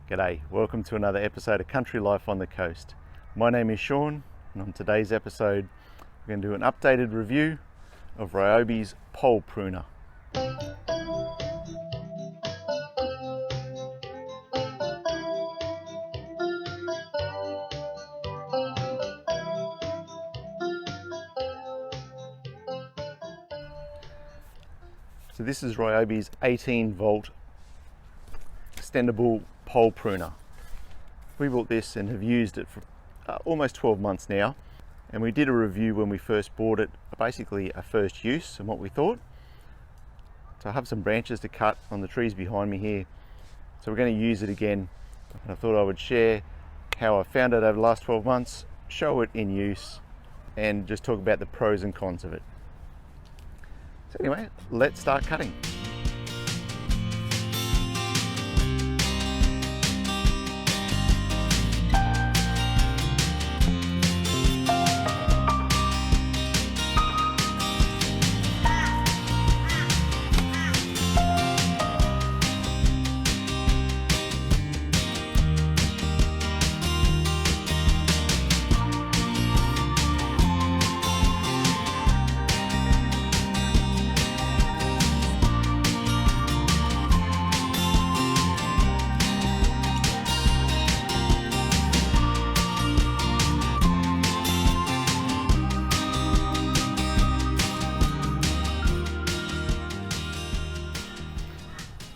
G'day, welcome to another episode of Country Life on the Coast. My name is Sean, and on today's episode we're going to do an updated review of Ryobi's Pole Pruner. So this is Ryobi's 18 volt extendable pole pruner. We bought this and have used it for almost 12 months now, and we did a review when we first bought it, basically a first use and what we thought. So I have some branches to cut on the trees behind me here, so we're going to use it again, and I thought I would share how I found it over the last 12 months, show it in use, and just talk about the pros and cons of it. So anyway, let's start cutting.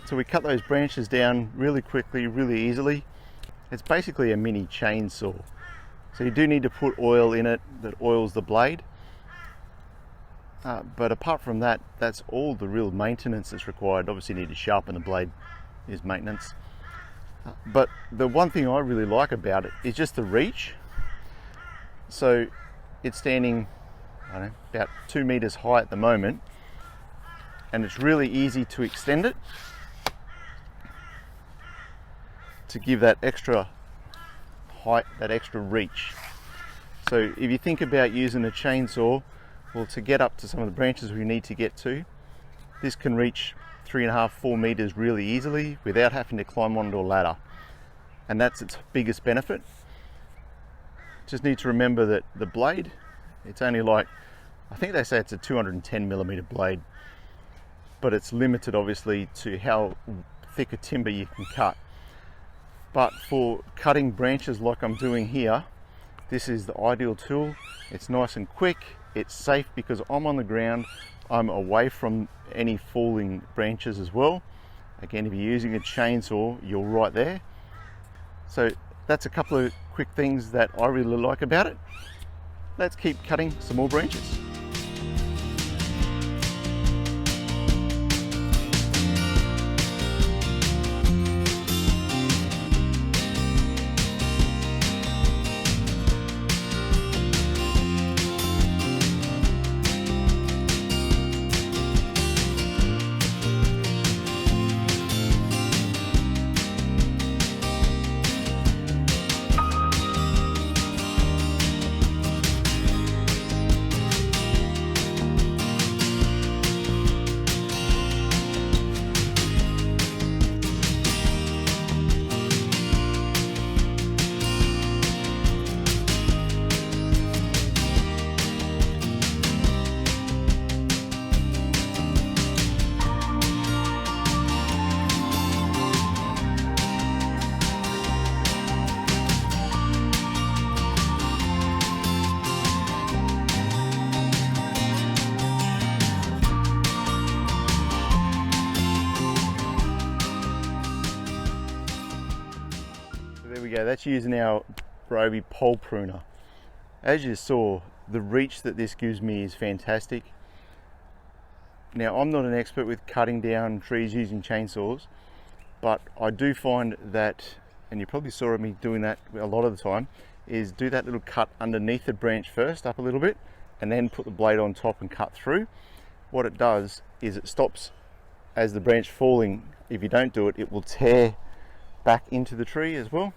So we cut those branches down really quickly, really easily. It's basically a mini chainsaw. So you do need to put oil in it that oils the blade. But apart from that, that's all the real maintenance that's required. Obviously you need to sharpen the blade, is maintenance. But the one thing I really like about it is just the reach. So it's standing, I don't know, about 2 meters high at the moment, and it's really easy to extend it to give that extra height, that extra reach. So if you think about using a chainsaw, well, to get up to some of the branches we need to get to, this can reach 3.5, 4 meters really easily without having to climb onto a ladder. And that's its biggest benefit. Just need to remember that the blade, it's only like, I think they say it's a 210 millimeter blade, but it's limited obviously to how thick a timber you can cut. But for cutting branches like I'm doing here, this is the ideal tool. It's nice and quick, it's safe because I'm on the ground, I'm away from any falling branches as well. Again, if you're using a chainsaw, you're right there. So that's a couple of quick things that I really like about it. Let's keep cutting some more branches. There we go, that's using our Ryobi Pole Pruner. As you saw, the reach that this gives me is fantastic. Now, I'm not an expert with cutting down trees using chainsaws, but I do find that, and you probably saw me doing that a lot of the time, is do that little cut underneath the branch first, up a little bit, and then put the blade on top and cut through. What it does is it stops as the branch falling. If you don't do it, it will tear back into the tree as well.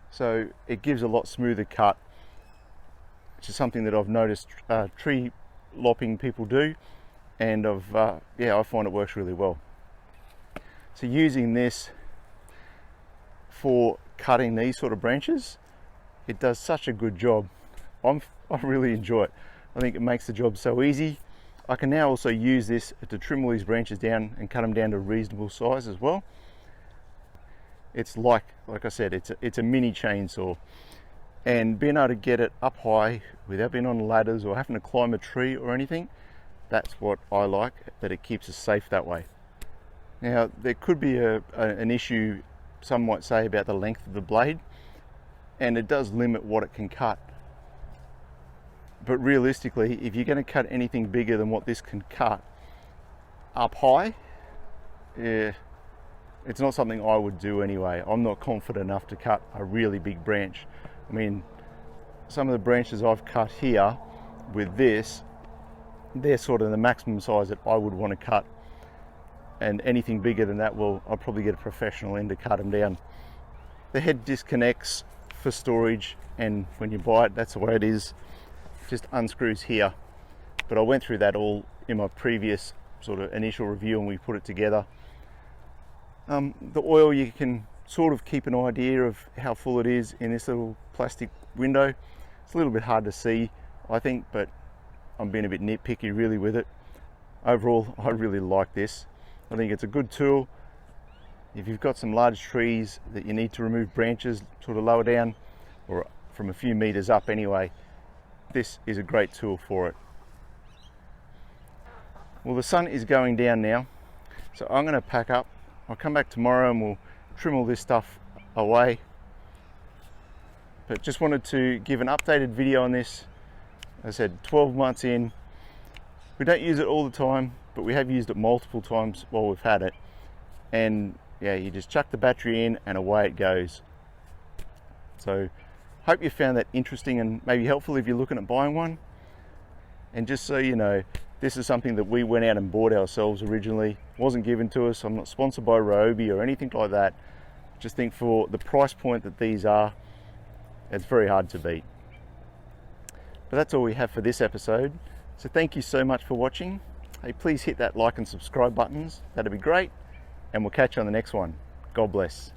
So it gives a lot smoother cut, which is something that I've noticed tree lopping people do, and I find it works really well. So using this for cutting these sort of branches. It does such a good job. I really enjoy it. I think it makes the job so easy. I can now also use this to trim all these branches down and cut them down to a reasonable size as well. It's like I said, it's a mini chainsaw, and being able to get it up high without being on ladders or having to climb a tree or anything, that's what I like, that it keeps us safe that way. Now, there could be an issue, some might say, about the length of the blade, and it does limit what it can cut. But realistically, if you're going to cut anything bigger than what this can cut up high, it's not something I would do anyway. I'm not confident enough to cut a really big branch. I mean, some of the branches I've cut here with this, they're sort of the maximum size that I would want to cut. And anything bigger than that, well, I'll probably get a professional in to cut them down. The head disconnects for storage, and when you buy it, that's the way it is. Just unscrews here. But I went through that all in my previous sort of initial review, and we put it together. The oil, you can sort of keep an idea of how full it is in this little plastic window. It's a little bit hard to see, I think, but I'm being a bit nitpicky really with it. Overall, I really like this. I think it's a good tool. If you've got some large trees that you need to remove branches sort of lower down, or from a few meters up anyway, this is a great tool for it. Well, the sun is going down now, so I'm going to pack up. I'll come back tomorrow and we'll trim all this stuff away. But just wanted to give an updated video on this. As I said, 12 months in. We don't use it all the time, but we have used it multiple times while we've had it. And yeah, you just chuck the battery in and away it goes. So hope you found that interesting and maybe helpful if you're looking at buying one. And just so you know, this is something that we went out and bought ourselves originally. It wasn't given to us. I'm not sponsored by Ryobi or anything like that. Just think for the price point that these are, it's very hard to beat. But that's all we have for this episode. So thank you so much for watching. Hey, please hit that like and subscribe buttons. That'd be great. And we'll catch you on the next one. God bless.